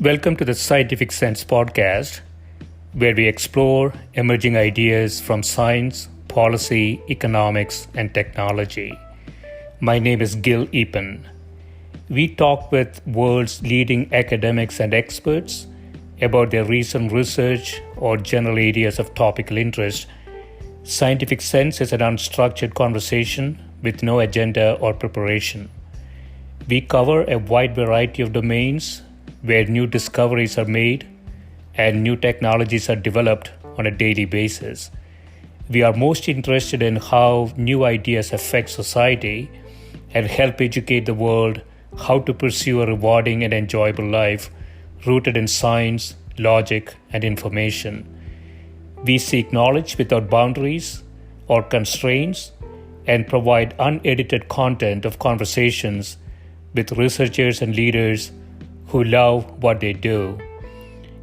Welcome to the Scientific Sense podcast, where we explore emerging ideas from science, policy, economics, and technology. My name is Gil Eapen. We talk with world's leading academics and experts about their recent research or general areas of topical interest. Scientific Sense is an unstructured conversation with no agenda or preparation. We cover a wide variety of domains where new discoveries are made and new technologies are developed on a daily basis. We are most interested in how new ideas affect society and help educate the world how to pursue a rewarding and enjoyable life rooted in science, logic, and information. We seek knowledge without boundaries or constraints and provide unedited content of conversations with researchers and leaders who love what they do.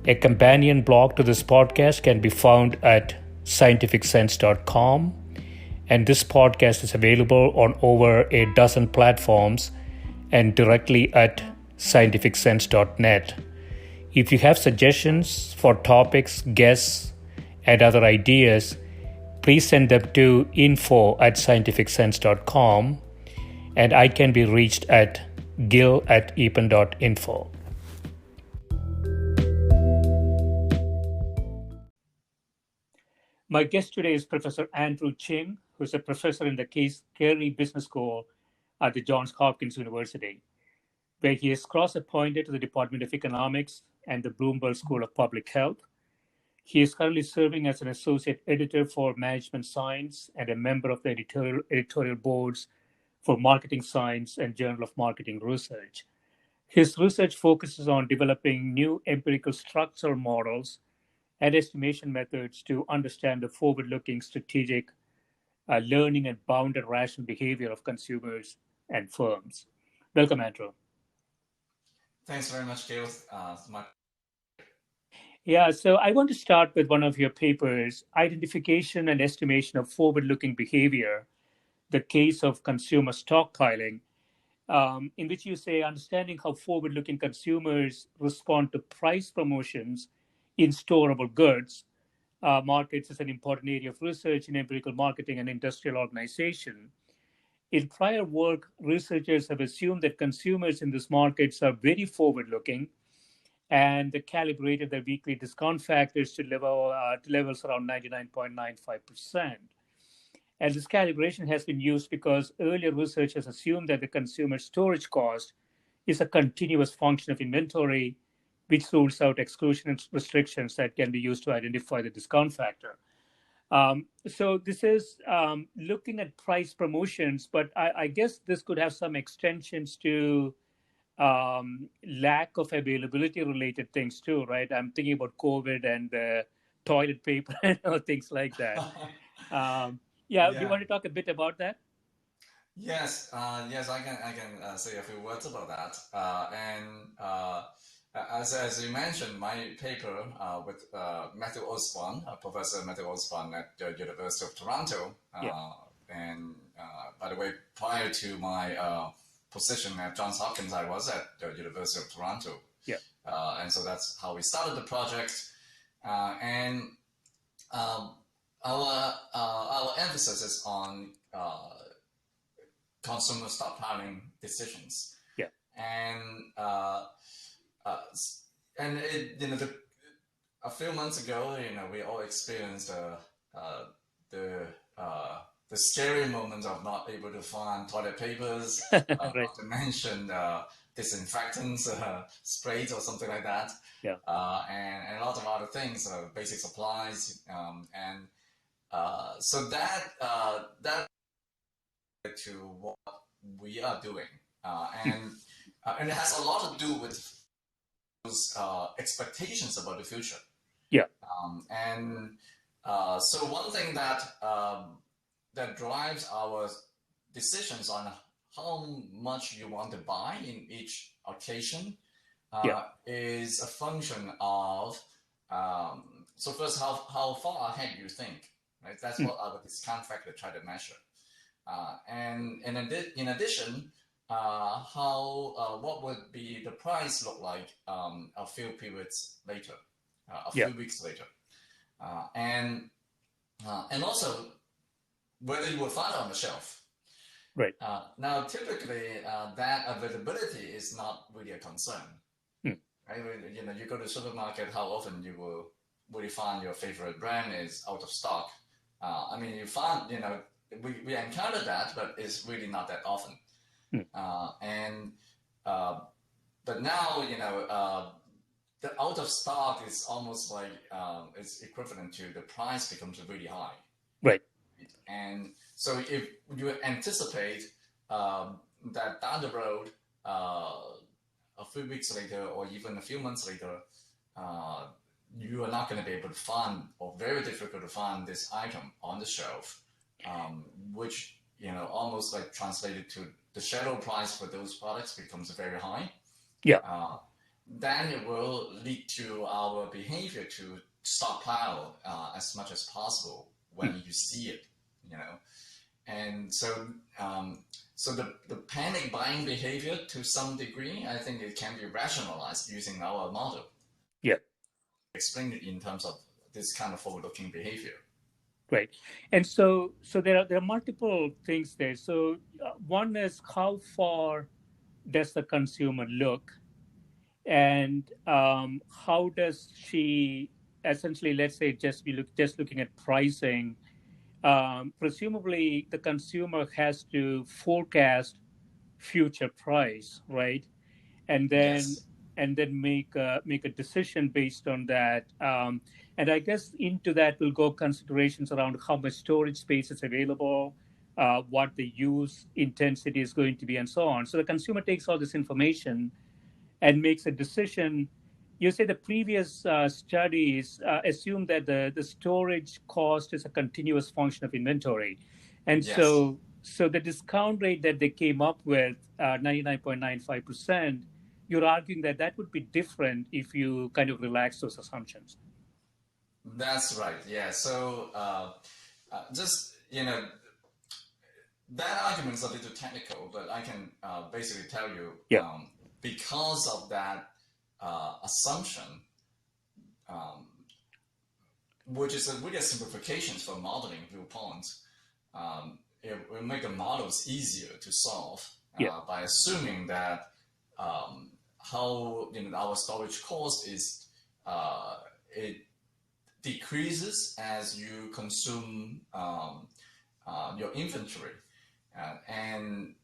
A companion blog to this podcast can be found at scientificsense.com, and this podcast is available on over a dozen platforms and directly at scientificsense.net. If you have suggestions for topics, guests, and other ideas, please send them to info@scientificsense.com, and I can be reached at gil@eapen.info. My guest today is Professor Andrew Ching, who is a professor in the Carey Business School at the Johns Hopkins University, where he is cross-appointed to the Department of Economics and the Bloomberg School of Public Health. He is currently serving as an associate editor for Management Science and a member of the editorial boards for Marketing Science and Journal of Marketing Research. His research focuses on developing new empirical structural models and estimation methods to understand the forward-looking strategic learning and bounded rational behavior of consumers and firms. Welcome, Andrew. Thanks very much, Gil. Yeah, so I want to start with one of your papers, Identification and Estimation of Forward-Looking Behavior, the Case of Consumer Stockpiling, in which you say understanding how forward-looking consumers respond to price promotions in storable goods markets is an important area of research in empirical marketing and industrial organization. In prior work, researchers have assumed that consumers in these markets are very forward-looking and they calibrated their weekly discount factors to levels around 99.95%. And this calibration has been used because earlier research has assumed that the consumer storage cost is a continuous function of inventory, which rules out exclusion and restrictions that can be used to identify the discount factor. So this is looking at price promotions, but I guess this could have some extensions to lack of availability related things too, right? I'm thinking about COVID and toilet paper and things like that. Do you want to talk a bit about that? Yes, I can say a few words about that. As you mentioned, my paper with Matthew Osborne, Professor Matthew Osborne at the University of Toronto, and by the way, prior to my position at Johns Hopkins, I was at the University of Toronto. And so that's how we started the project. Our emphasis is on consumer stockpiling decisions. A few months ago, we all experienced the scary moment of not able to find toilet papers, Right. Not to mention disinfectants, sprays or something like that, and a lot of other things, basic supplies, so that to what we are doing, and it has a lot to do with those expectations about the future. So one thing that drives our decisions on how much you want to buy in each occasion is a function of so first how far ahead you think, right? That's what our discount factor try to measure. And in addition, what would be the price look like a few periods later, a Yeah. few weeks later, and also whether you will find it on the shelf. Right. Now, typically, that availability is not really a concern. Right? You go to the supermarket, how often you will really find your favorite brand is out of stock. I mean, you find, we encounter that, but it's really not that often. But now, the out of stock is almost like it's equivalent to the price becomes really high. Right. And so if you anticipate that down the road, a few weeks later or even a few months later, you are not going to be able to find, or very difficult to find, this item on the shelf, which almost like translated to the shadow price for those products becomes very high. Yeah. Then it will lead to our behavior to stockpile as much as possible when you see it, and so the panic buying behavior, to some degree, I think it can be rationalized using our model. Yeah. Explain it in terms of this kind of forward-looking behavior. Right. And so there are multiple things there. So one is, how far does the consumer look, and how does she essentially, let's say, just looking at pricing. Presumably, the consumer has to forecast future price, right? And then make a decision based on that. And I guess into that will go considerations around how much storage space is available, what the use intensity is going to be, and so on. So the consumer takes all this information and makes a decision. You say the previous studies assume that the storage cost is a continuous function of inventory. And so the discount rate that they came up with, 99.95%, you're arguing that would be different if you kind of relax those assumptions. That's right. Yeah. So that argument is a little technical, but I can basically tell you, because of that assumption, which is really a simplification for modeling viewpoints, it will make the models easier to solve by assuming that how our storage cost is it decreases as you consume your inventory, and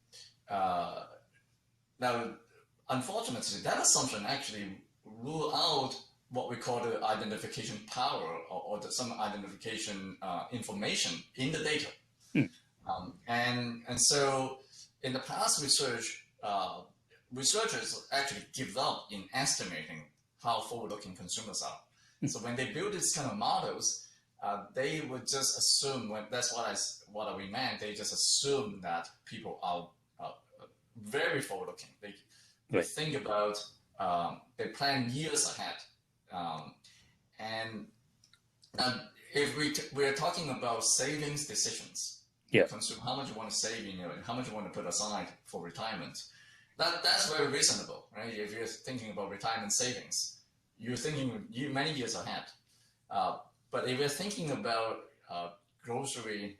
now, unfortunately, that assumption actually rule out what we call the identification power, or some identification information in the data. And so in the past research, researchers actually give up in estimating how forward-looking consumers are. So when they build these kind of models, they would just assume, that's what we meant, they just assume that people are very forward-looking. They think about, they plan years ahead. And if we're talking about savings decisions, consume how much you want to save, how much you want to put aside for retirement, that's very reasonable, right? If you're thinking about retirement savings, you're thinking many years ahead. But if you're thinking about grocery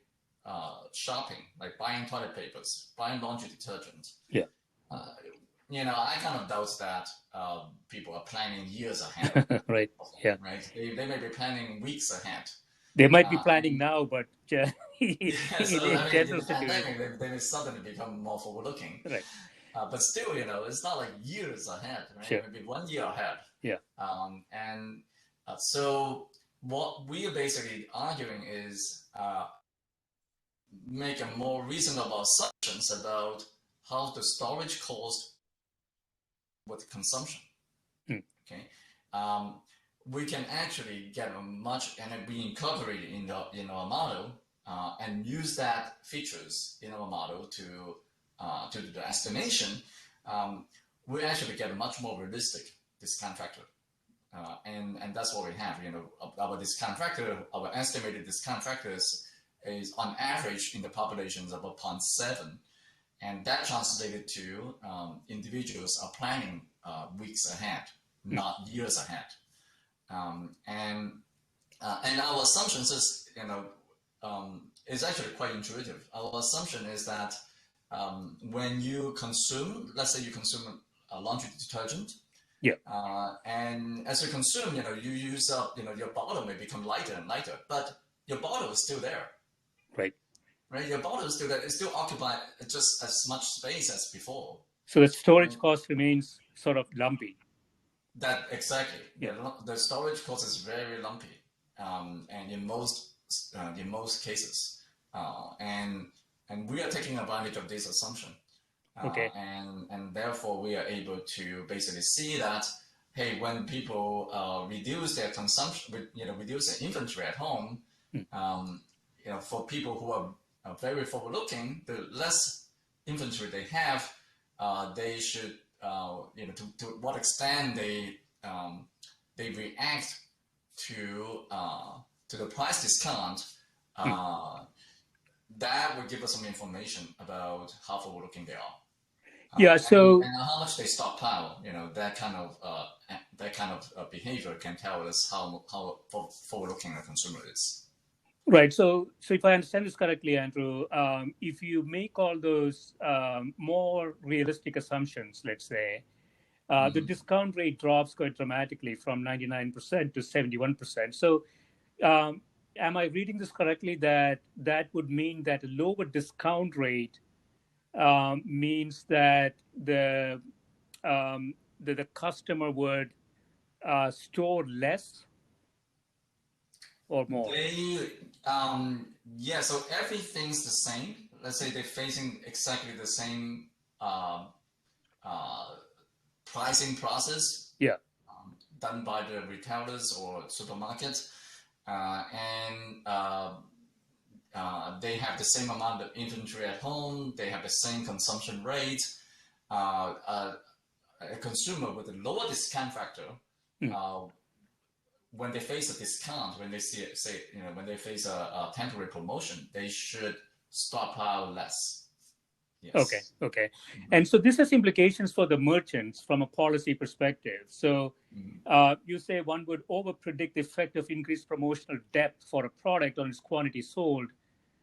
shopping, like buying toilet papers, buying laundry detergent, I kind of doubt that people are planning years ahead. Right. Yeah. Right. They may be planning weeks ahead. They might be planning now, but in the pandemic, they may suddenly become more forward-looking. Right. But still, it's not like years ahead, right? Sure. Maybe 1 year ahead. Yeah. So what we are basically arguing is make a more reasonable assumptions about how the storage cost with consumption. Okay. We can actually get and be incorporated in our model and use that features in our model to do the estimation. We actually get a much more realistic discount factor. And that's what we have. Our discount factor, our estimated discount factors is on average in the populations about 0.7. and that translated to individuals are planning weeks ahead, not years ahead. And our assumptions is, is actually quite intuitive. Our assumption is that when you consume, let's say you consume a laundry detergent, and as you consume, you use up, your bottle may become lighter and lighter, but your bottle is still there. Right. Your bottle is still there. It still occupies just as much space as before. So the storage cost remains sort of lumpy. That exactly. Yeah. The storage cost is very lumpy, and in most cases, and we are taking advantage of this assumption. And therefore we are able to basically see that, hey, when people reduce their consumption, reduce their inventory at home, for people who are very forward-looking, the less inventory they have, they should, to what extent they react to the price discount. That will give us some information about how forward-looking they are. And how much they stockpile. That kind of behavior can tell us how forward-looking a consumer is. Right. So if I understand this correctly, Andrew, if you make all those more realistic assumptions, let's say, the discount rate drops quite dramatically from 99% to 71%. So am I reading this correctly, that would mean that a lower discount rate means that the customer would store less or more? So everything's the same. Let's say they're facing exactly the same pricing process done by the retailers or supermarkets, and they have the same amount of inventory at home, they have the same consumption rate. A consumer with a lower discount factor, when they face a discount, when they when they face a temporary promotion, they should stockpile less. Yes. Okay. And so this has implications for the merchants from a policy perspective. So you say one would overpredict the effect of increased promotional depth for a product on its quantity sold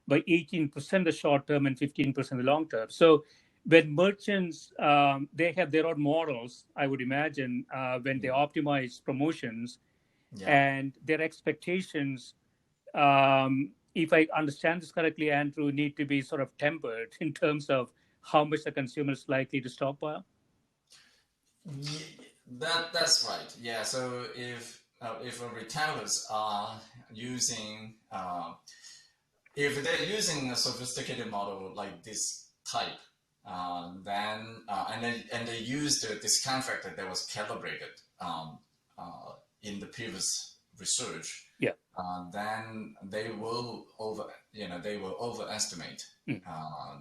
by 18% the short term and 15% the long term. So when merchants, they have their own models, I would imagine, when they optimize promotions and their expectations, if I understand this correctly, Andrew, need to be sort of tempered in terms of how much the consumer is likely to stockpile? That's right. Yeah. So if retailers are using, if they're using a sophisticated model like this type, then they use the discount factor that was calibrated in the previous research, then they will overestimate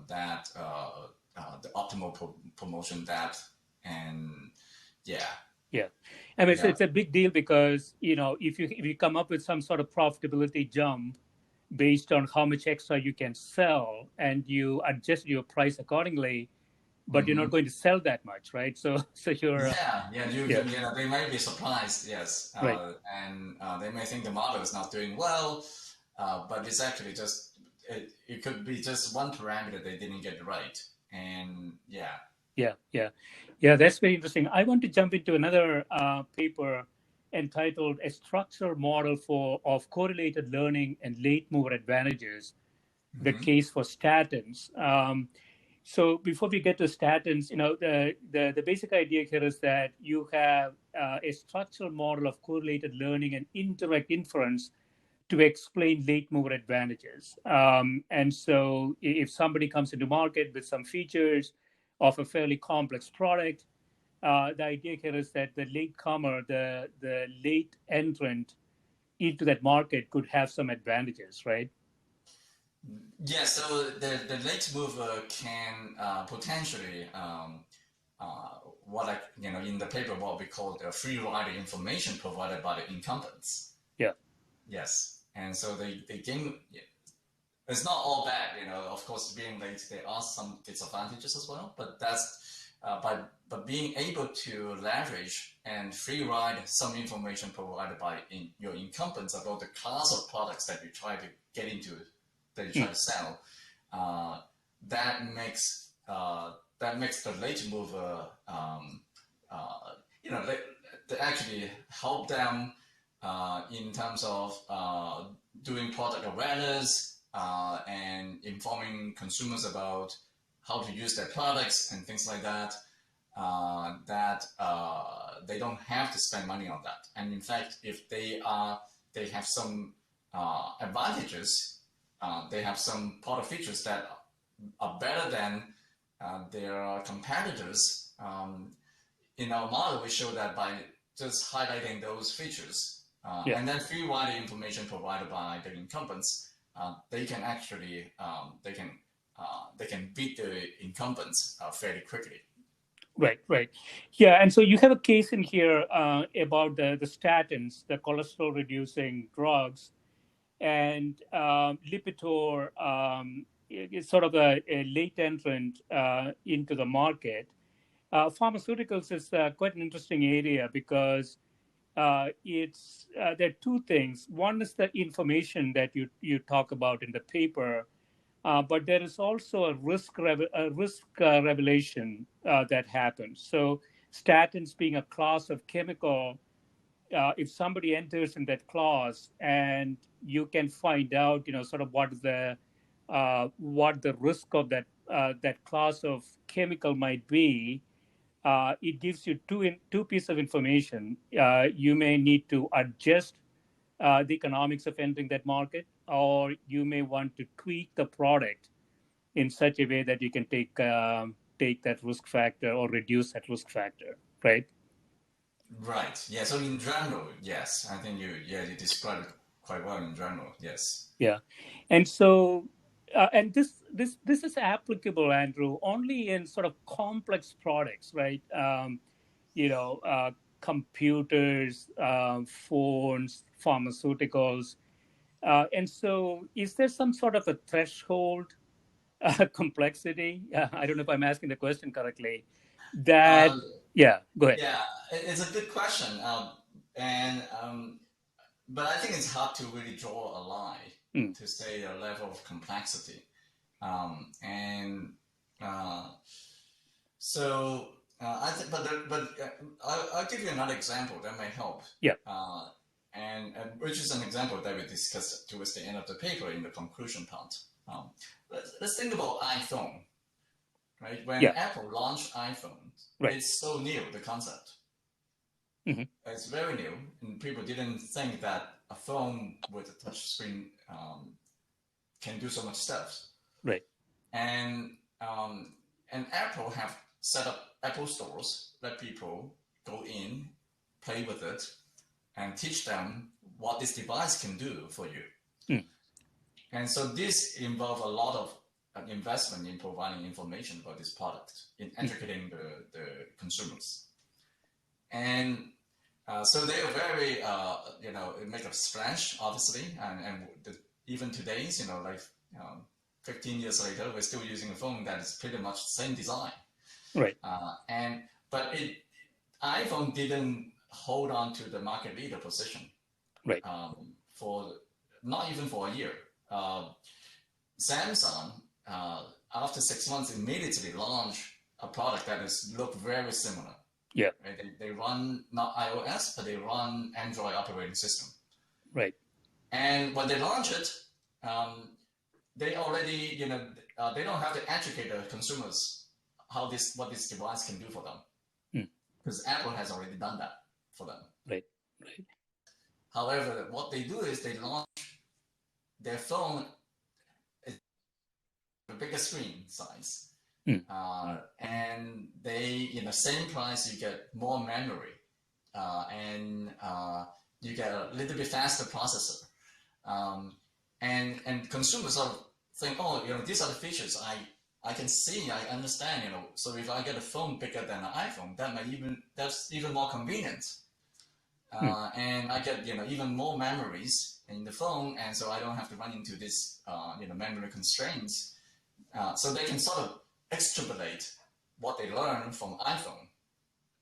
that the optimal promotion depth, and I mean, it's a big deal because if you come up with some sort of profitability jump based on how much extra you can sell and you adjust your price accordingly, but you're not going to sell that much, right? So you're they might be surprised, right. And they may think the model is not doing well, but it's actually just it could be just one parameter they didn't get right, and that's very interesting. I want to jump into another paper entitled "A Structured Model of Correlated Learning and Late Mover Advantages: The Case for Statins." So before we get to statins, the basic idea here is that you have a structural model of correlated learning and indirect inference to explain late mover advantages. And so if somebody comes into market with some features of a fairly complex product, the idea here is that the latecomer, the late entrant into that market could have some advantages, right? Yeah, so the late mover can potentially in the paper what we call the free rider information provided by the incumbents. Yeah. Yes, and so they gain it's not all bad, of course, being late, there are some disadvantages as well, but that's by being able to leverage and free ride some information provided by your incumbents about the class of products that you try to get into, that you try to sell, that makes the late mover, they actually help them in terms of doing product awareness and informing consumers about how to use their products and things like that, they don't have to spend money on that. And in fact, if they have some advantages, they have some product features that are better than their competitors. In our model, we show that by just highlighting those features and then free ride information provided by the incumbents, they can actually they can beat the incumbents fairly quickly. Right. Yeah, and so you have a case in here about the statins, the cholesterol reducing drugs, and Lipitor is sort of a late entrant into the market. Pharmaceuticals is quite an interesting area because there are two things. One is the information that you talk about in the paper, but there is also a risk revelation that happens. So statins being a class of chemical, if somebody enters in that class and you can find out, sort of what the risk of that class of chemical might be, it gives you two pieces of information. You may need to adjust the economics of entering that market, or you may want to tweak the product in such a way that you can take that risk factor or reduce that risk factor, right? Right. Yeah. So in general, yes, I think you described it quite well in general. Yes. Yeah, and so and this is applicable, Andrew, only in sort of complex products, right? Computers, phones, pharmaceuticals, and so is there some sort of a threshold complexity? I don't know if I'm asking the question correctly. That go ahead. Yeah, it's a good question, but I think it's hard to really draw a line to say a level of complexity, so I think, but I'll give you another example that may help. Yeah. And which is an example that we discussed towards the end of the paper in the conclusion part. Let's think about iPhone, right? When Apple launched iPhone, it's so new, the concept. It's very new, and people didn't think that a phone with a touch screen can do so much stuff. Right. And Apple have set up Apple stores, let people go in, play with it, and teach them what this device can do for you. And so this involves a lot of investment in providing information about this product, in educating the consumers. And so they are very, it make a splash, obviously, and even today's, 15 years later, we're still using a phone that is pretty much the same design. Right. But iPhone didn't hold on to the market leader position. Right. For not even for a year. Samsung, after 6 months, immediately launched a product that look very similar. Yeah. Right? They run not iOS, but they run Android operating system. Right. And when they launch it, they already, they don't have to educate the consumers what this device can do for them, because Apple has already done that for them. Right. However, what they do is they launch their phone a bigger screen size, and they, in the same price, you get more memory, and you get a little bit faster processor, and consumers sort of think, oh, these are the features I can see, I understand, so if I get a phone bigger than an iPhone, that's even more convenient. And I get, even more memories, in the phone, and so I don't have to run into this memory constraints. So they can sort of extrapolate what they learn from iPhone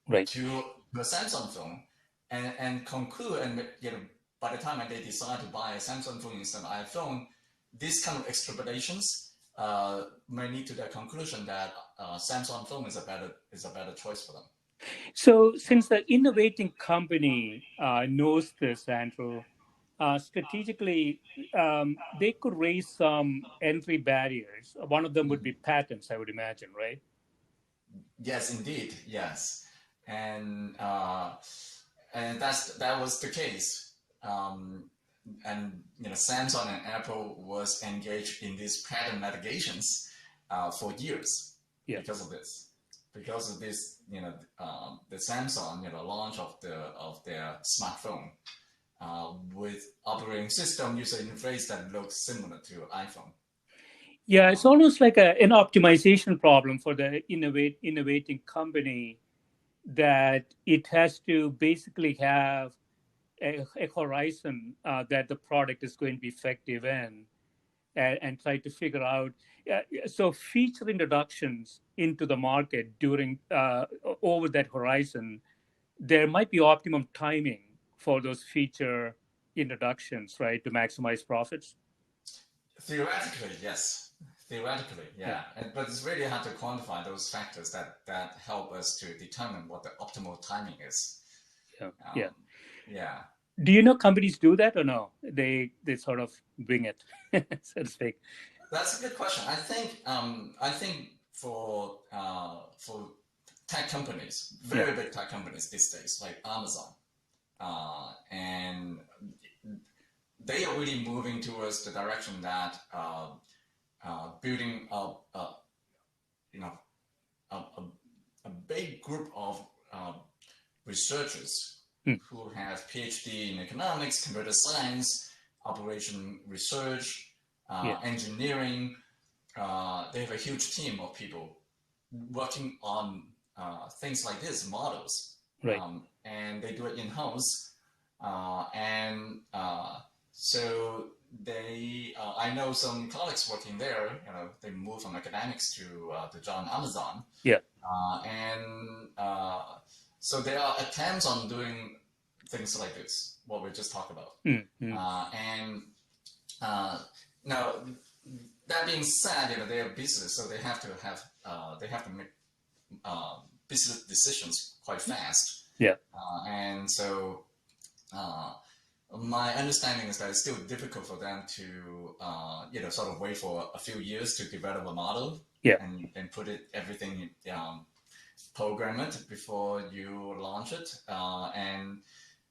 Right. to the Samsung phone, and conclude, and by the time they decide to buy a Samsung phone instead of iPhone, these kind of extrapolations may lead to the conclusion that Samsung phone is a better choice for them. So since the innovating company knows this, Andrew, strategically, they could raise some entry barriers. One of them would be patents, I would imagine, right? Yes, indeed. Yes, and that was the case. And Samsung and Apple was engaged in these patent litigations for years because of this. Because of this, the Samsung, launch of their smartphone with operating system user interface that looks similar to iPhone. Yeah, it's almost like an optimization problem for the innovating company, that it has to basically have a horizon that the product is going to be effective in, and try to figure out. So feature introductions into the market during over that horizon, there might be optimum timing for those feature introductions, right, to maximize profits. Theoretically, yes. Theoretically, yeah. But it's really hard to quantify those factors that help us to determine what the optimal timing is. Yeah. Do you know companies do that or no? They sort of wing it, so to speak. That's a good question. I think for tech companies, very big tech companies these days, like Amazon, and they are really moving towards the direction that building up, a big group of researchers who have PhD in economics, computer science, operation research, engineering. They have a huge team of people working on things like this, models, and they do it in-house. So they, I know some colleagues working there. They moved from academics to join Amazon. So there are attempts on doing things like this, what we just talked about. Now, that being said, they are business, so they have to make business decisions quite fast. And so my understanding is that it's still difficult for them to sort of wait for a few years to develop a model and put everything program it before you launch it.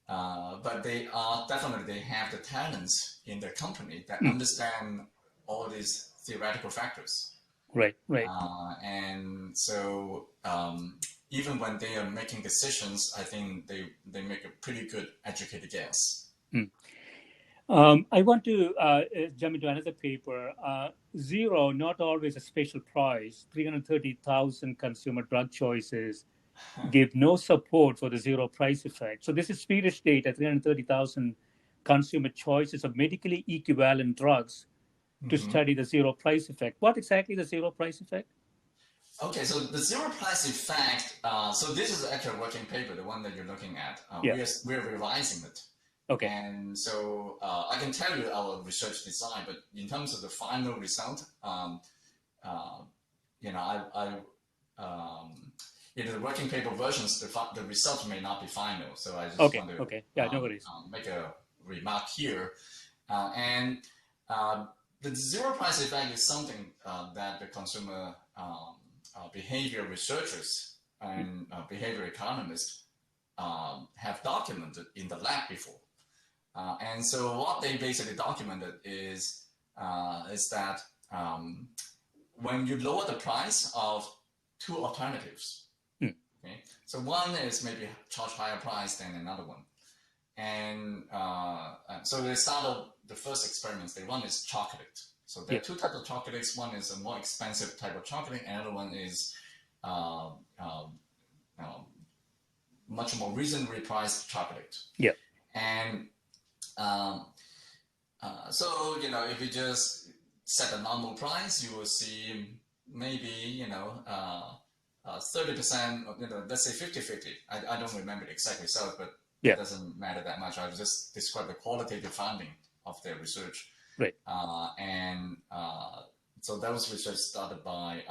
But they have the talents in their company that understand all these theoretical factors. And so even when they are making decisions, I think they make a pretty good educated guess. I want to jump into another paper. Zero, not always a special price. 330,000 consumer drug choices give no support for the zero price effect. So this is Swedish data, 330,000 consumer choices of medically equivalent drugs to study the zero price effect. What exactly is the zero price effect? Okay, so the zero price effect, so this is actually a working paper, the one that you're looking at. We're revising it. Okay. And so I can tell you our research design, but in terms of the final result, the working paper versions, the results may not be final. So I just want to make a remark here. And the zero price effect is something that the consumer behavior researchers and behavior economists have documented in the lab before. And so what they basically documented is that when you lower the price of two alternatives, okay, so one is maybe charge higher price than another one. And so they started the first experiments. They one is chocolate. So there are two types of chocolates. One is a more expensive type of chocolate, and another one is much more reasonably priced chocolate. And So, if you just set a normal price, you will see maybe, 30%, let's say 50-50. I don't remember the exact result, but it doesn't matter that much. I'll just describe the qualitative finding of their research. Right. So that was research started by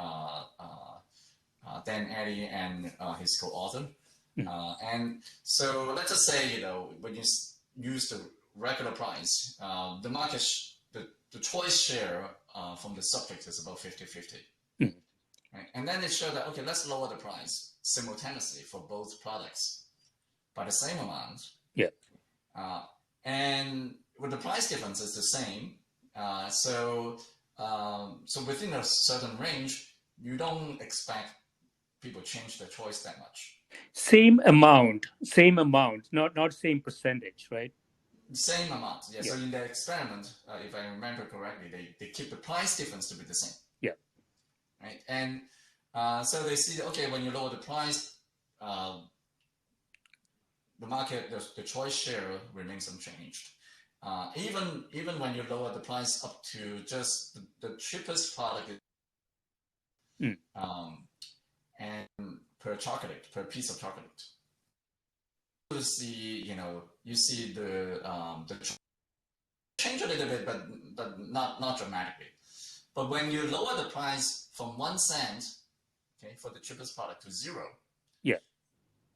Dan Addy and his co-author. And so let's just say, when you use the regular price, the market, the choice share from the subject is about 50-50. Right? And then it showed that, okay, let's lower the price simultaneously for both products by the same amount. Yeah. And with the price difference is the same. So within a certain range, you don't expect people change their choice that much. Same amount, not same percentage, right? Same amount, yeah. So in the experiment, if I remember correctly, they keep the price difference to be the same. Yeah. Right, and so they see that, okay, when you lower the price, the market, the choice share remains unchanged. Even when you lower the price up to just the cheapest product, and per piece of chocolate, you see, you see the change a little bit, but not dramatically. But when you lower the price from 1 cent, okay, for the cheapest product to 0,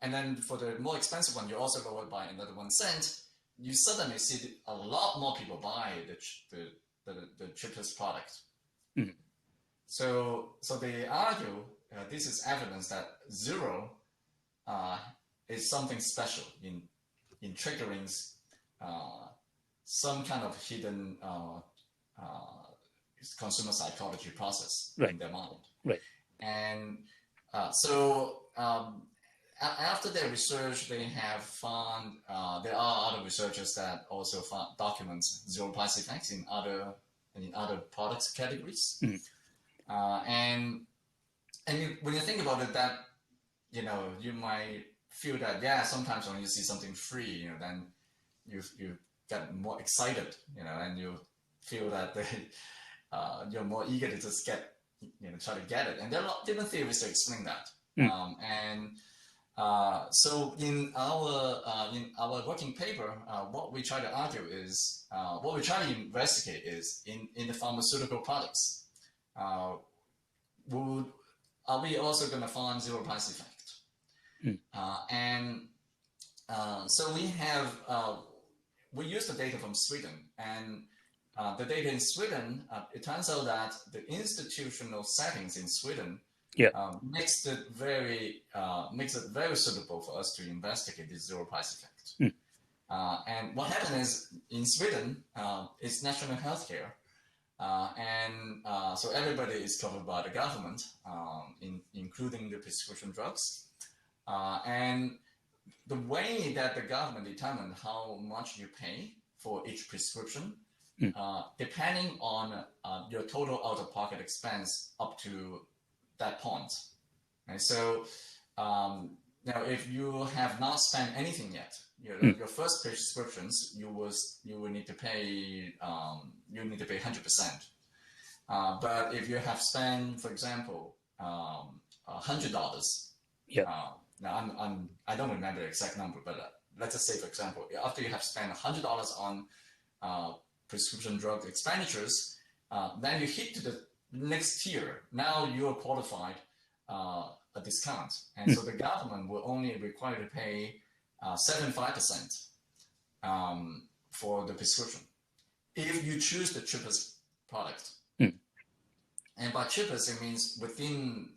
and then for the more expensive one, you also lower it by another 1 cent, you suddenly see a lot more people buy the cheapest product. So they argue this is evidence that 0 is something special in triggering some kind of hidden consumer psychology process in their mind. Right. And so after their research, they have found there are other researchers that also documents zero price effects in other products categories. And when you think about it, that you might feel that sometimes when you see something free, then you get more excited, and you feel that you're more eager to just try to get it. And there are different theories to explain that. So in our working paper, what we try to argue is, what we try to investigate is in the pharmaceutical products, are we also going to find zero price effect? So we use the data from Sweden, and the data in Sweden, it turns out that the institutional settings in Sweden makes it very suitable for us to investigate this zero price effect. And what happened is, in Sweden, it's national healthcare, and so everybody is covered by the government, including the prescription drugs, and the way that the government determined how much you pay for each prescription, depending on your total out-of-pocket expense up to that point. And so now, if you have not spent anything yet, your first prescriptions, you will need to pay 100%. But if you have spent, for example, $100, now I don't remember the exact number, but let's just say, for example, after you have spent $100 on prescription drug expenditures, then you hit to the next tier. Now you are qualified a discount, and so the government will only require to pay 75% for the prescription if you choose the cheapest product. And by cheapest, it means within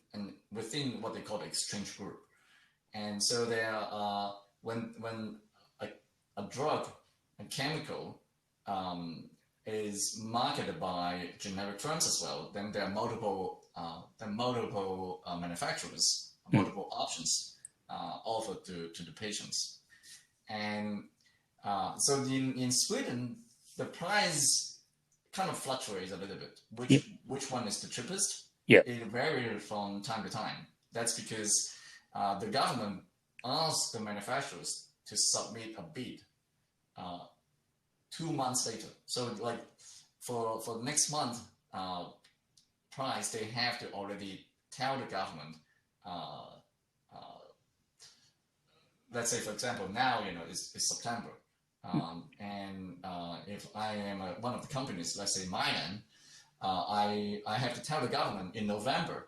what they call the exchange group. And so there are when a drug, a chemical, is marketed by generic firms as well, then there are multiple manufacturers, multiple options offered to the patients. And so in Sweden, the price kind of fluctuates a little bit. Which one is the cheapest? It varies from time to time. That's because the government asks the manufacturers to submit a bid 2 months later. So like for next month price, they have to already tell the government. Let's say, for example, now it's September, and if I am one of the companies, let's say Mylan, I have to tell the government in November.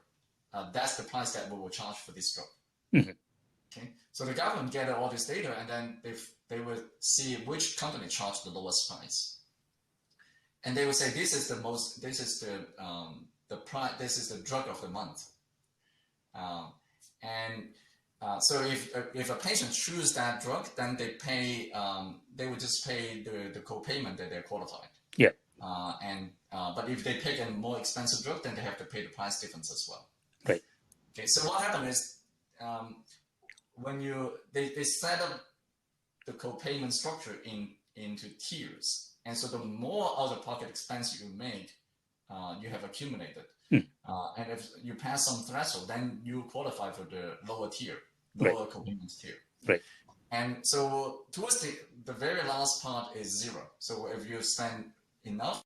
That's the price that we will charge for this drug. Okay, so the government get all this data, and then they will see which company charged the lowest price, and they will say this is the price, this is the drug of the month, so if a patient chooses that drug, then they pay. They would just pay the co-payment that they're qualified. Yeah. But if they pick a more expensive drug, then they have to pay the price difference as well. Right. Okay. So what happened is when they set up the co-payment structure into tiers, and so the more out-of-pocket expense you make, you have accumulated. And if you pass some threshold, then you qualify for the lower tier, lower co-payment tier. Right. And so towards the very last part is zero. So if you spend enough,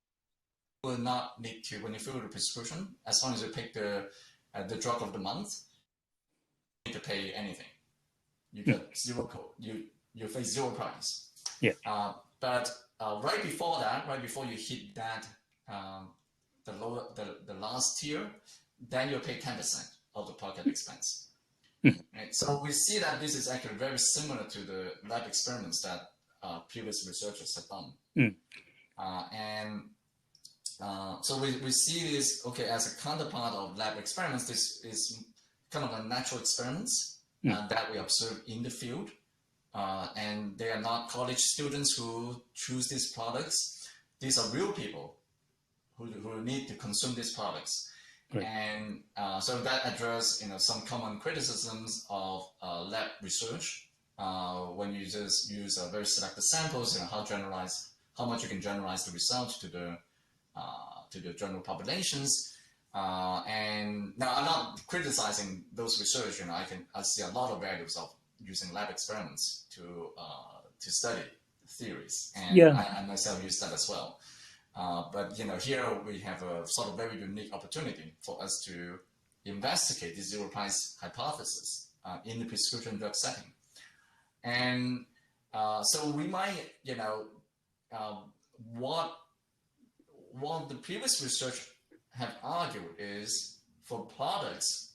you will not need to, when you fill the prescription, as long as you pick the drug of the month, you need to pay anything. You get zero code. You face zero price. Yeah. But right before that, right before you hit that, the last tier, then you pay 10% of the pocket expense. Right? So we see that this is actually very similar to the lab experiments that previous researchers have done. So we see this, as a counterpart of lab experiments. This is kind of a natural experiments that we observe in the field. And they are not college students who choose these products. These are real people who need to consume these products. Right. And so that address some common criticisms of lab research when you just use very selected samples. How much you can generalize the results to the general populations. And now I'm not criticizing those research. I see a lot of values of using lab experiments to study theories, and I myself use that as well. But here we have a sort of very unique opportunity for us to investigate the zero price hypothesis in the prescription drug setting. And so we might, what the previous research have argued is for products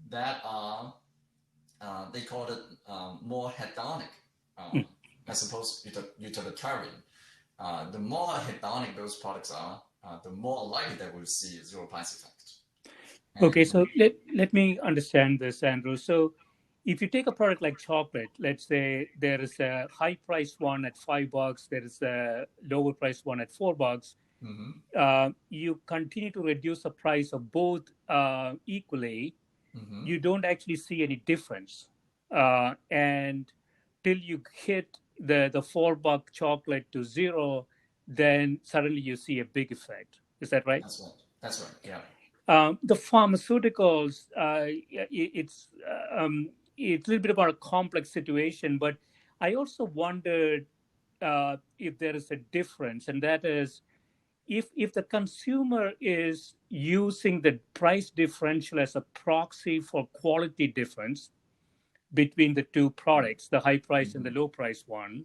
that are, they call it more hedonic, as opposed to utilitarian. The more hedonic those products are, the more likely that we'll see a zero price effect. Okay, so let me understand this, Andrew. So if you take a product like chocolate, let's say there is a high priced one at $5, there is a lower priced one at $4. You continue to reduce the price of both equally. You don't actually see any difference. And till you hit the $4 chocolate to zero, then suddenly you see a big effect. Is that right? That's right. Yeah. The pharmaceuticals, it's a little bit about a complex situation, but I also wondered if there is a difference, and that is if the consumer is using the price differential as a proxy for quality difference between the two products, the high price and the low price one,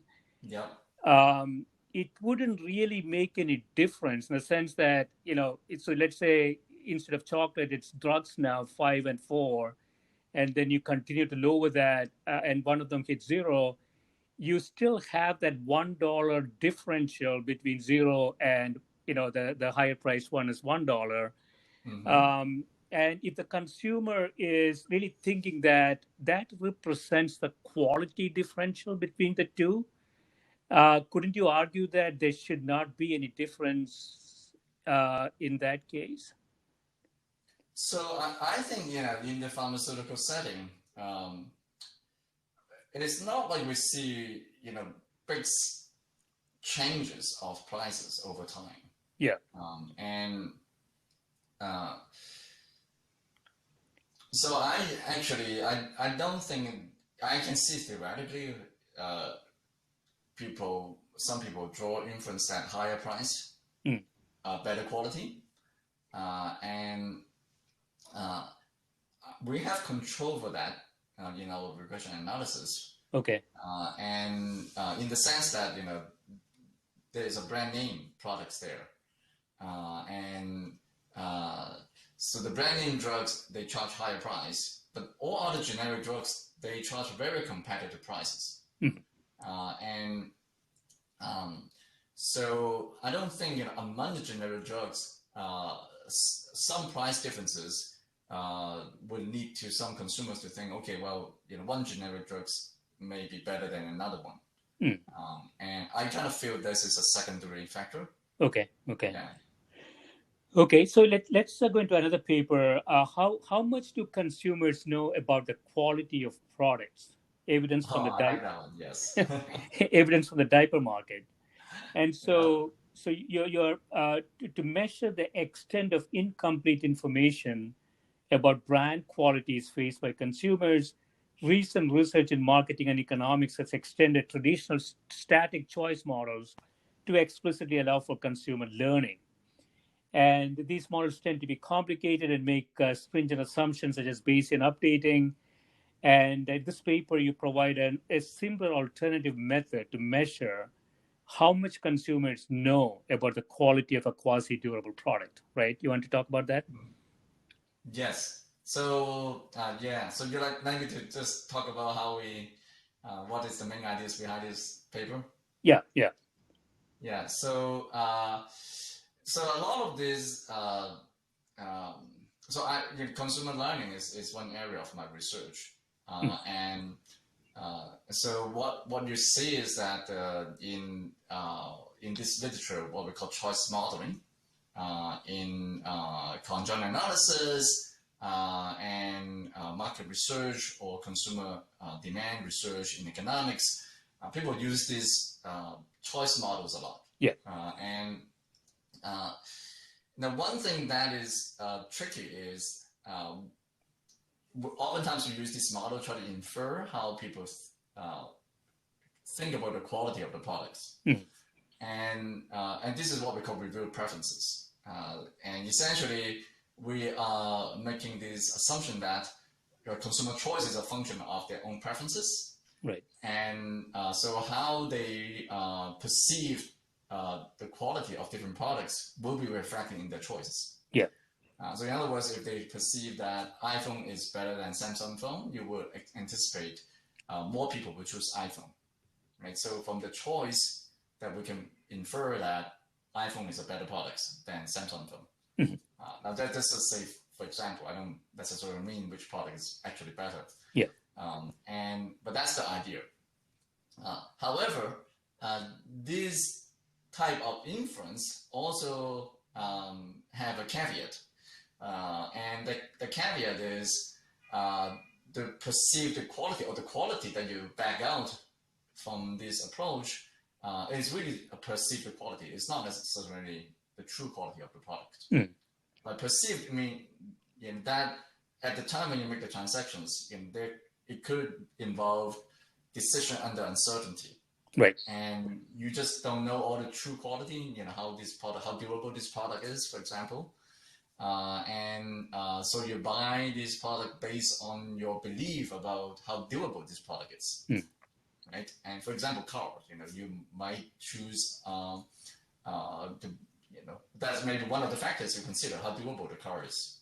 it wouldn't really make any difference in the sense that, so let's say instead of chocolate, it's drugs now, 5 and 4, and then you continue to lower that and one of them hits zero, you still have that $1 differential between zero and, the higher price one is $1. And if the consumer is really thinking that represents the quality differential between the two, couldn't you argue that there should not be any difference in that case? So I think, in the pharmaceutical setting, it is not like we see, big changes of prices over time. Yeah. So I don't think, I can see theoretically people some people draw inference that higher price, better quality, and we have control for that in our regression analysis. Okay. And in the sense that there is a brand name products there, and so the brand name drugs, they charge higher price, but all other generic drugs, they charge very competitive prices. So I don't think among the generic drugs, some price differences will lead to some consumers to think, okay, well, one generic drugs may be better than another one. And I kind of feel this is a secondary factor. Okay. Yeah. Okay, so let's go into another paper. How much do consumers know about the quality of products? Evidence from the I like that one. Yes. evidence from the diaper market, and so you're to measure the extent of incomplete information about brand qualities faced by consumers. Recent research in marketing and economics has extended traditional static choice models to explicitly allow for consumer learning. And these models tend to be complicated and make stringent assumptions such as Bayesian updating. And in this paper, you provide a simpler alternative method to measure how much consumers know about the quality of a quasi-durable product, right? You want to talk about that? Yes. So so you'd like me to just talk about how what is the main ideas behind this paper? Yeah. Yeah. So so a lot of this, consumer learning is one area of my research, and so what you see is that in this literature, what we call choice modeling, in conjoint analysis and market research or consumer demand research in economics, people use these choice models a lot. Yeah. And now one thing that is tricky is oftentimes we use this model to try to infer how people think about the quality of the products. And this is what we call revealed preferences. And essentially, we are making this assumption that your consumer choice is a function of their own preferences. Right. And so how they perceive the quality of different products will be reflected in their choices. Yeah. So in other words, if they perceive that iPhone is better than Samsung phone, you would anticipate more people will choose iPhone, right? So from the choice that we can infer that iPhone is a better product than Samsung phone. Now that's just say, for example, I don't necessarily mean which product is actually better. Yeah. But that's the idea. However, this type of inference also have a caveat. And the caveat is the perceived quality or the quality that you back out from this approach is really a perceived quality. It's not necessarily the true quality of the product. But perceived, I mean, that at the time when you make the transactions, it could involve decision under uncertainty. Right. And you just don't know all the true quality, how durable this product is, for example. So you buy this product based on your belief about how durable this product is, right? And for example, cars, you might choose, that's maybe one of the factors you consider, how durable the car is.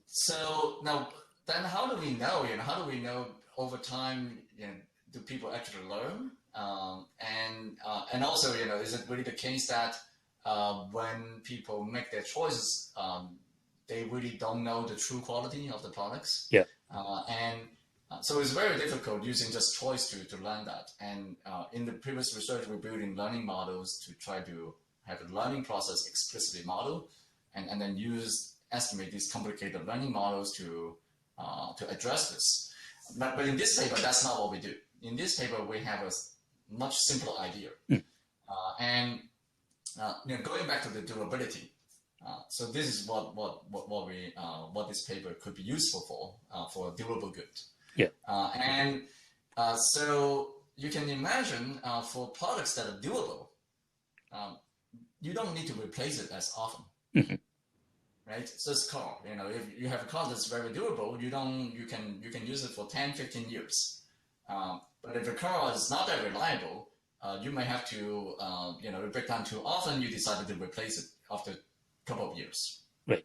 So now, then how do we know? How do we know over time? Do people actually learn? And also, is it really the case that when people make their choices, they really don't know the true quality of the products? Yeah. So it's very difficult using just choice to learn that. And in the previous research, we built in learning models to try to have the learning process explicitly modeled, and then estimate these complicated learning models to address this. But in this paper, that's not what we do. In this paper, we have a much simpler idea. Going back to the durability. So this is what this paper could be useful for a durable good. Yeah. So you can imagine for products that are doable, you don't need to replace it as often. Mm-hmm. Right? So it's car. If you have a car that's very durable, you can use it for 10, 15 years. But if the car is not that reliable, you may have to, it break down too often. You decided to replace it after a couple of years. Right.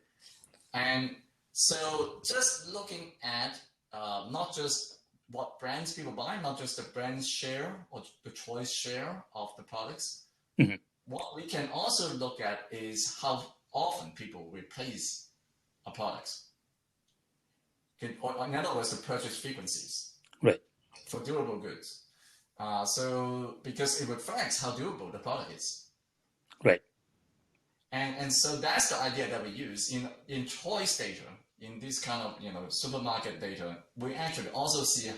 And so just looking at not just what brands people buy, not just the brand share or the choice share of the products. Mm-hmm. What we can also look at is how often people replace a product. Or in other words, the purchase frequencies. Right. For durable goods. So because it reflects how durable the product is. Right. And so that's the idea that we use in choice data, in this kind of supermarket data. We actually also see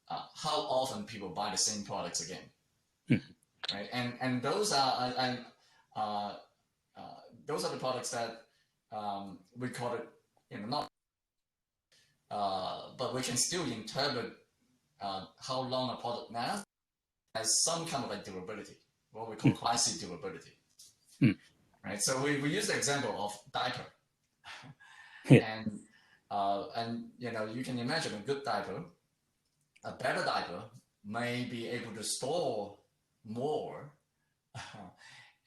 how often people buy the same products again. Mm-hmm. Right? And those are those are the products that we call it not but we can still interpret how long a product lasts as some kind of like durability, what we call quasi durability. Right. So we use the example of diaper, and you can imagine a good diaper, a better diaper may be able to store more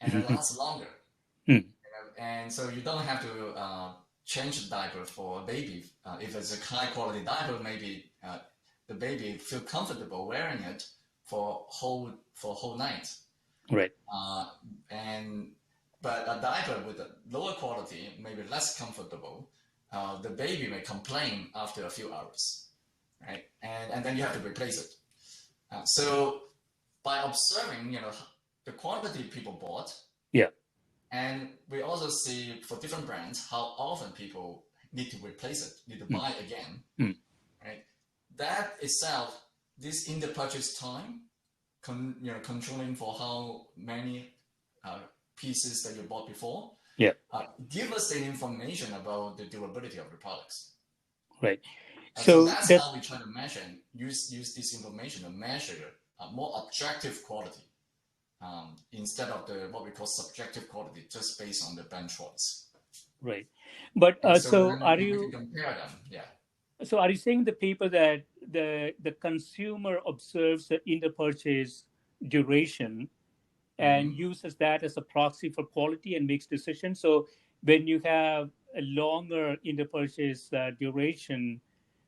and it lasts longer. And so you don't have to change the diaper for a baby. If it's a high quality diaper, maybe the baby feel comfortable wearing it for whole night. Right. But a diaper with a lower quality, maybe less comfortable, the baby may complain after a few hours, right? And then you have to replace it. So by observing, the quantity people bought, yeah, and we also see for different brands how often people need to replace it, need to buy again, right? That itself, this in the purchase time, controlling for how many pieces that you bought before, give us the information about the durability of the products. Right. So that's how we try to measure and use this information to measure more objective quality instead of what we call subjective quality, just based on the brand choice. Right. But so are you? We can compare them. Yeah. So are you saying the paper that the consumer observes the inter-purchase duration and uses that as a proxy for quality and makes decisions? So when you have a longer inter-purchase duration,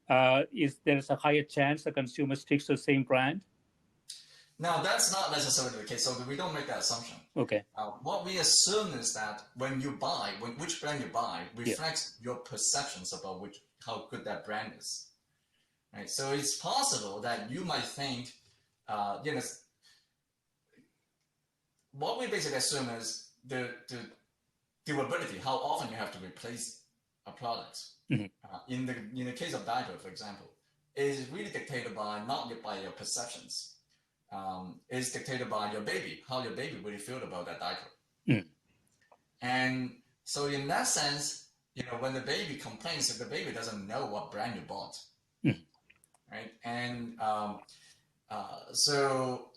there's a higher chance the consumer sticks to the same brand? No, that's not necessarily the case. So we don't make that assumption. Okay. What we assume is that when you buy, which brand you buy reflects your perceptions about how good that brand is. Right. So it's possible that you might think, what we basically assume is the durability, how often you have to replace a product. In the case of diaper, for example, is really dictated by not by your perceptions. Is dictated by your baby, how your baby really feel about that diaper. And so in that sense, when the baby complains, if the baby doesn't know what brand you bought, right? And so,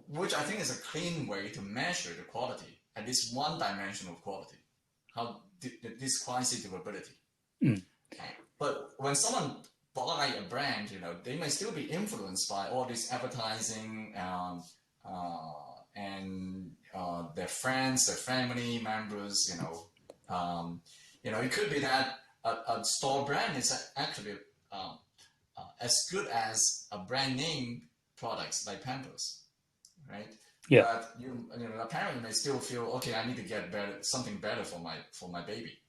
which I think is a clean way to measure the quality, at least one dimension of quality, how this quasi durability. But when someone buy a brand, they may still be influenced by all this advertising and their friends, their family members. It could be that a store brand is actually as good as a brand name products like Pampers, right? Yeah. But a parent may still feel, okay, I need to get something better for my baby,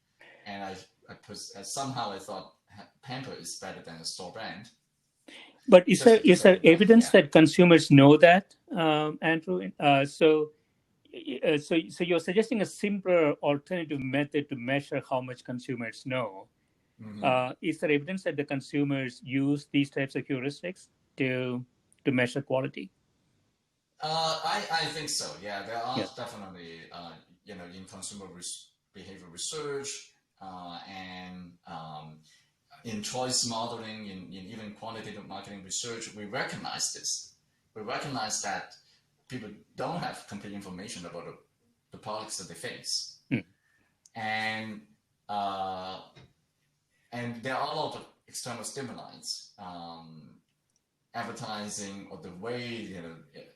and somehow I thought Pamper is better than a store brand. But is there evidence that consumers know that, Andrew? So you're suggesting a simpler alternative method to measure how much consumers know. Is there evidence that the consumers use these types of heuristics to measure quality? I think so. Yeah, there are definitely in consumer behavior research and in choice modeling, in even quantitative marketing research, we recognize this. We recognize that people don't have complete information about the products that they face. And there are a lot of external stimuli, advertising, or the way,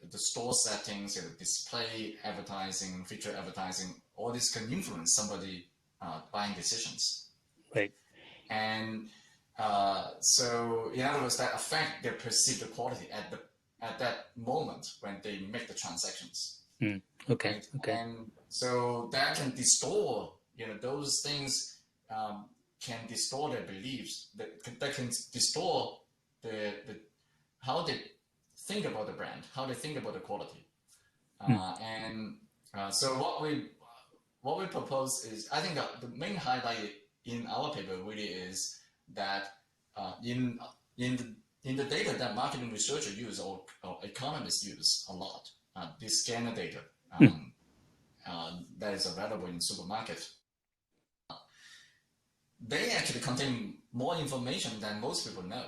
the store settings, display advertising, feature advertising, all this can influence somebody buying decisions. Right. And so, in other words, that affect their perceived quality at that moment when they make the transactions. Okay. Right? Okay. And so that can distort, those things can distort their beliefs. That can distort the how they think about the brand, how they think about the quality. So what we propose is, I think that the main highlight in our paper really is that in the data that marketing researchers use or economists use a lot, this scanner data that is available in supermarket, they actually contain more information than most people know.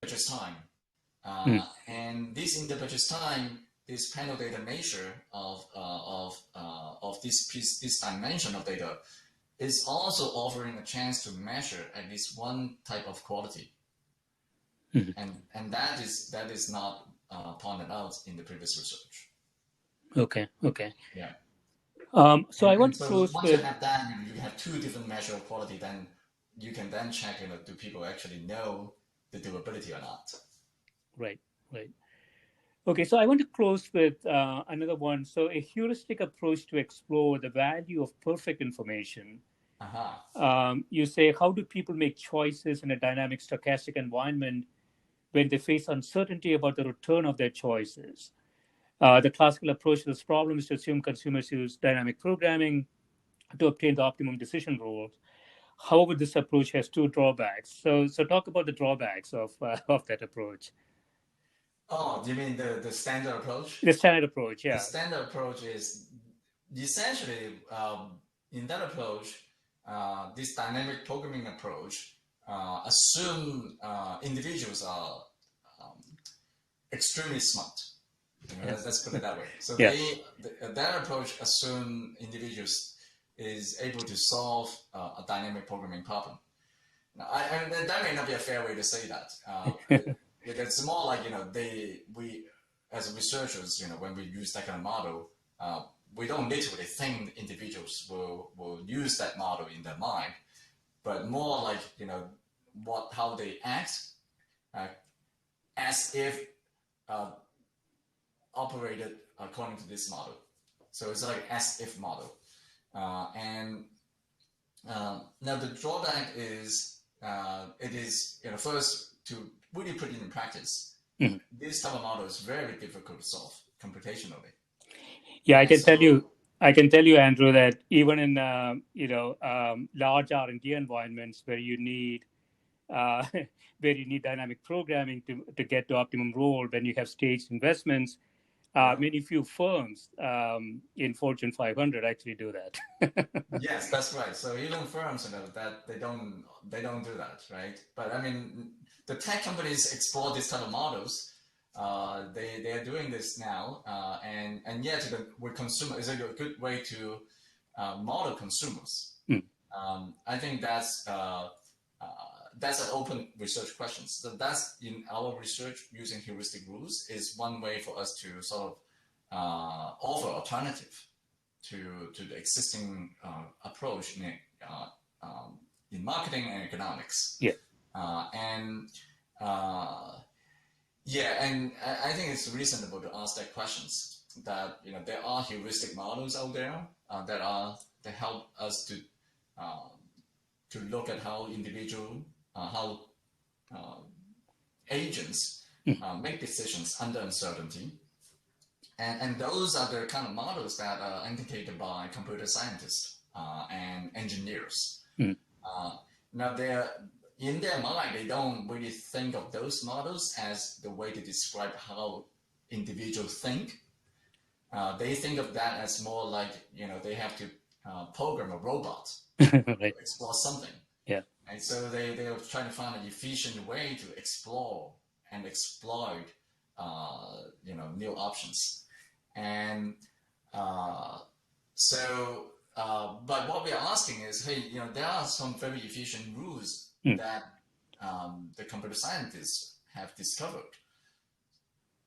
Purchase time, and this in the purchase time, this panel data measure of this dimension of data is also offering a chance to measure at least one type of quality, and that is not pointed out in the previous research. Okay. Okay. Yeah. So I want to close once with. You have that, you have two different measures of quality. Then you can then check, do people actually know the durability or not? Right. Right. Okay, so I want to close with another one. So a heuristic approach to explore the value of perfect information. You say, how do people make choices in a dynamic stochastic environment when they face uncertainty about the return of their choices? The classical approach to this problem is to assume consumers use dynamic programming to obtain the optimum decision rules. However, this approach has two drawbacks. So talk about the drawbacks of that approach. Oh, you mean the standard approach? The standard approach, yeah. The standard approach is essentially, in that approach, this dynamic programming approach assume individuals are extremely smart. Let's put it that way. So that approach assume individuals is able to solve a dynamic programming problem. Now, and that may not be a fair way to say that. It's more like, we as researchers, when we use that kind of model, we don't literally think individuals will use that model in their mind, but more like, how they act as if operated according to this model. So it's like as if model. And now the drawback is, it is, first, to really put it in practice, this type of model is very difficult to solve computationally. Yeah, I can tell you, Andrew, that even in large R&D environments where you need dynamic programming to get to optimum role, when you have staged investments, many few firms in Fortune 500 actually do that. Yes, that's right. So even firms, that they don't do that, right? But I mean, the tech companies explore this type of models. They are doing this now, and yet with consumer is a good way to model consumers. I think that's an open research question. So that's in our research using heuristic rules is one way for us to sort of offer alternative to the existing approach in marketing and economics. Yeah. And I think it's reasonable to ask that questions. That there are heuristic models out there that help us to look at how how agents make decisions under uncertainty. And those are the kind of models that are indicated by computer scientists and engineers. Now, in their mind, they don't really think of those models as the way to describe how individuals think. They think of that as more like, they have to program a robot right. to explore something. Yeah. And so they are trying to find an efficient way to explore and exploit, new options. And but what we are asking is, hey, there are some very efficient rules that the computer scientists have discovered.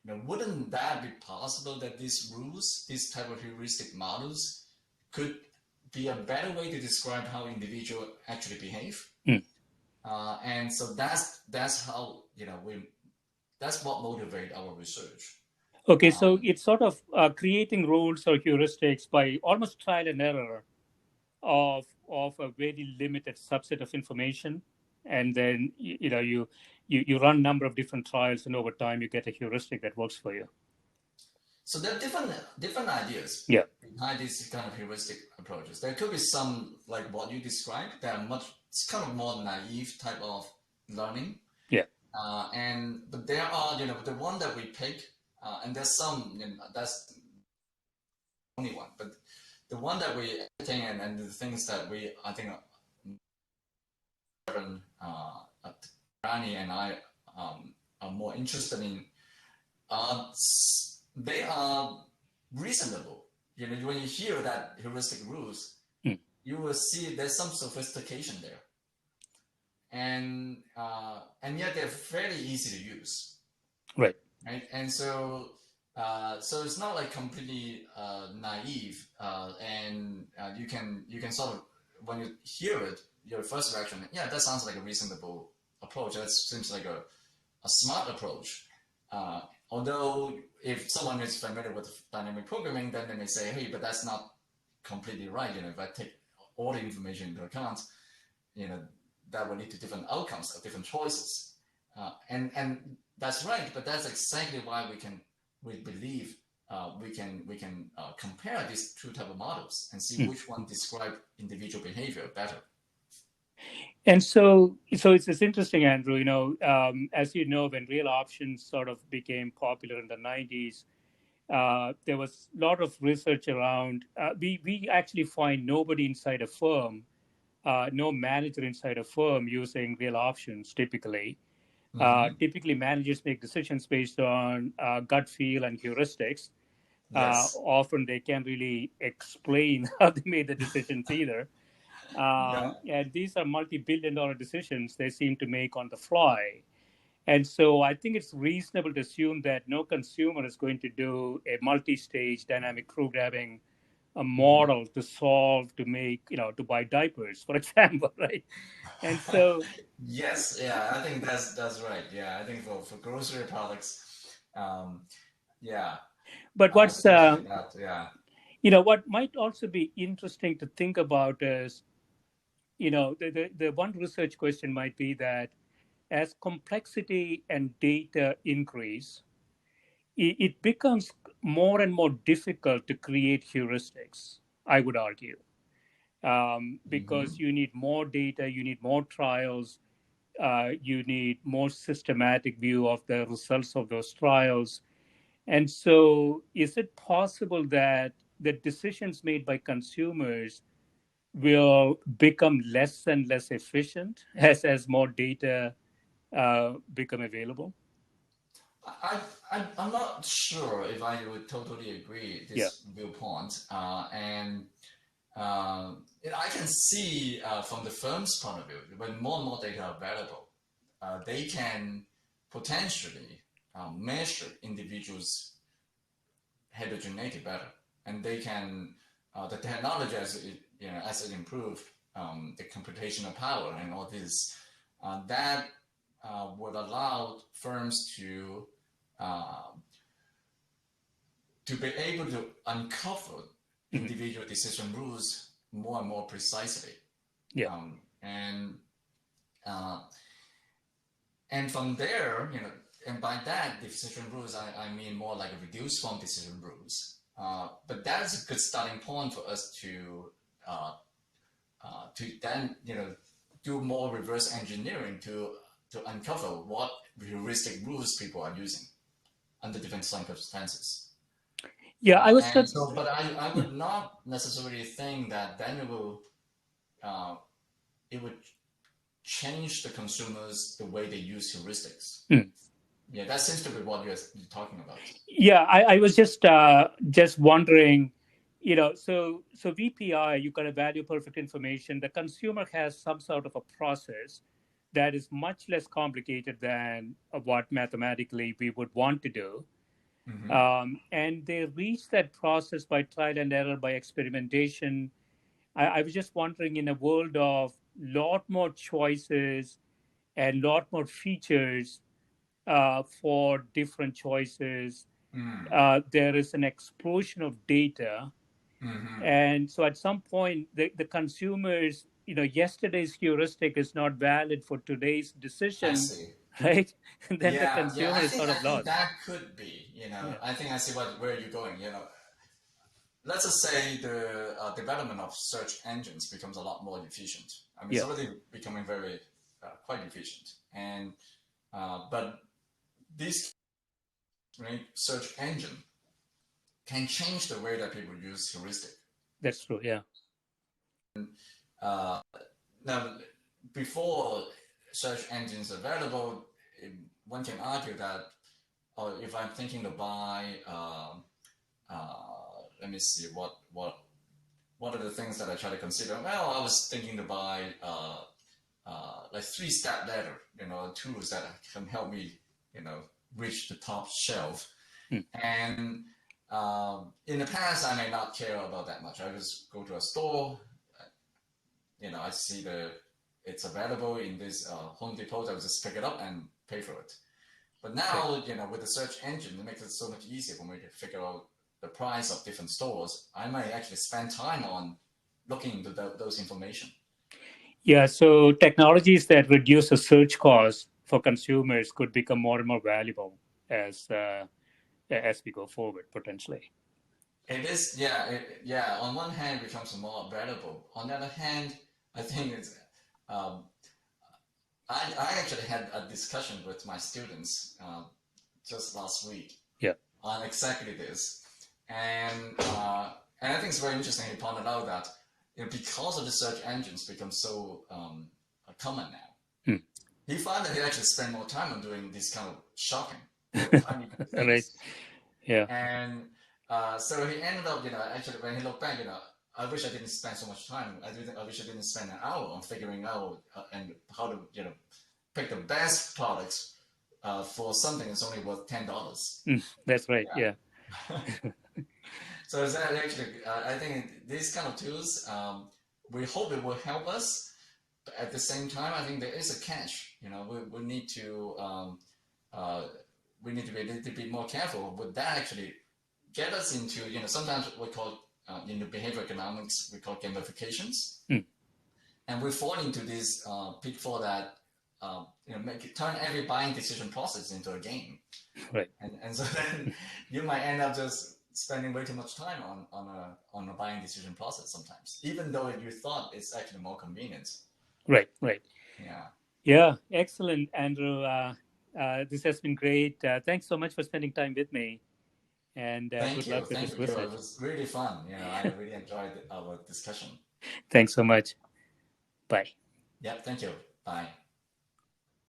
Wouldn't that be possible that these rules, these type of heuristic models, could be a better way to describe how individuals actually behave? And so that's how that's what motivates our research. Okay, so it's sort of creating rules or heuristics by almost trial and error of a very limited subset of information, and then you run a number of different trials, and over time you get a heuristic that works for you. So there are different ideas behind these kind of heuristic approaches. There could be some, like what you described, that are it's kind of more naive type of learning. Yeah. But there are, the one that we pick, and there's some, that's the only one, but the one that we think, and the things that I think Rani and I are more interested in, they are reasonable. When you hear that heuristic rules, you will see there's some sophistication there, and yet they're fairly easy to use. Right. And so it's not like completely naive, and you can sort of, when you hear it, your first reaction, that sounds like a reasonable approach. That seems like a smart approach. Although if someone is familiar with dynamic programming, then they may say, hey, but that's not completely right. If I take all the information into account, that will lead to different outcomes or different choices. And that's right, but that's exactly why we believe we can compare these two type of models and see which one describe individual behavior better. And so it's interesting, Andrew. As you know, when real options sort of became popular in the 90s, there was a lot of research around. We actually find nobody inside a firm, no manager inside a firm using real options typically. Typically, managers make decisions based on gut feel and heuristics. Yes. Often they can't really explain how they made the decisions either. And these are multi-billion-dollar decisions they seem to make on the fly. And so I think it's reasonable to assume that no consumer is going to do a multi-stage dynamic programming a model to make, to buy diapers, for example, right? And so yes, I think that's right. Yeah, I think for grocery products, but what's that, what might also be interesting to think about is, the one research question might be that as complexity and data increase, it becomes more and more difficult to create heuristics, I would argue, because you need more data, you need more trials, you need more systematic view of the results of those trials. And so is it possible that the decisions made by consumers will become less and less efficient as more data become available? I'm not sure if I would totally agree this viewpoint, and I can see from the firm's point of view, when more and more data are available, they can potentially measure individuals' heterogeneity better, and they can the technology as it improves, the computational power and all this, that would allow firms to be able to uncover individual decision rules more and more precisely. And from there, and by that decision rules, I mean more like a reduced form decision rules. But that's a good starting point for us to then do more reverse engineering to uncover what heuristic rules people are using under different circumstances. I was but I would not necessarily think that then it would change the consumers the way they use heuristics. Mm. Yeah, that seems to be what you're talking about. Yeah, I was just wondering, so VPI, you got a value perfect information. The consumer has some sort of a process that is much less complicated than what mathematically we would want to do. And they reach that process by trial and error, by experimentation. I was just wondering, in a world of lot more choices and lot more features for different choices, there is an explosion of data. And so at some point, the consumers, yesterday's heuristic is not valid for today's I decision, see. right? And then the Yeah, consumer is sort I of think lost. that could be. Yeah. I think I see where you're going. Let's just say the development of search engines becomes a lot more efficient. I mean, it's already becoming very quite efficient, and but this search engine can change the way that people use heuristic. That's true. Yeah. Now, before search engines available, one can argue that if I'm thinking to buy, let me see, what are the things that I try to consider? Well, I was thinking to buy like 3-step ladder, tools that can help me, reach the top shelf. And in the past, I may not care about that much. I just go to a store, I see it's available in this Home Depot. I will just pick it up and pay for it. But now, with the search engine, it makes it so much easier for me to figure out the price of different stores. I might actually spend time on looking into those information. Yeah, so technologies that reduce the search cost for consumers could become more and more valuable as we go forward, potentially. It is, yeah. On one hand, it becomes more valuable. On the other hand, I think it's. I actually had a discussion with my students just last week. Yeah. On exactly this, and I think it's very interesting. He pointed out that because of the search engines become so common now, he found that he actually spent more time on doing this kind of shopping, tiny things. Right. Yeah. And so he ended up, actually when he looked back, I wish I didn't spend so much time. I wish I didn't spend an hour on figuring out and how to, pick the best products for something that's only worth $10. That's right. Yeah. So is that actually? I think these kind of tools, we hope it will help us. But at the same time, I think there is a catch. We need to be a little bit more careful. Would that actually get us into, sometimes we call in the behavioral economics, we call gamifications. And we fall into this pitfall that, turn every buying decision process into a game. Right. And so then you might end up just spending way too much time on a buying decision process sometimes, even though you thought it's actually more convenient. Right. Yeah. Yeah. Excellent, Andrew. This has been great. Thanks so much for spending time with me. And good luck with this research. It was really fun. I really enjoyed our discussion. Thanks so much. Bye. Yep. Thank you. Bye.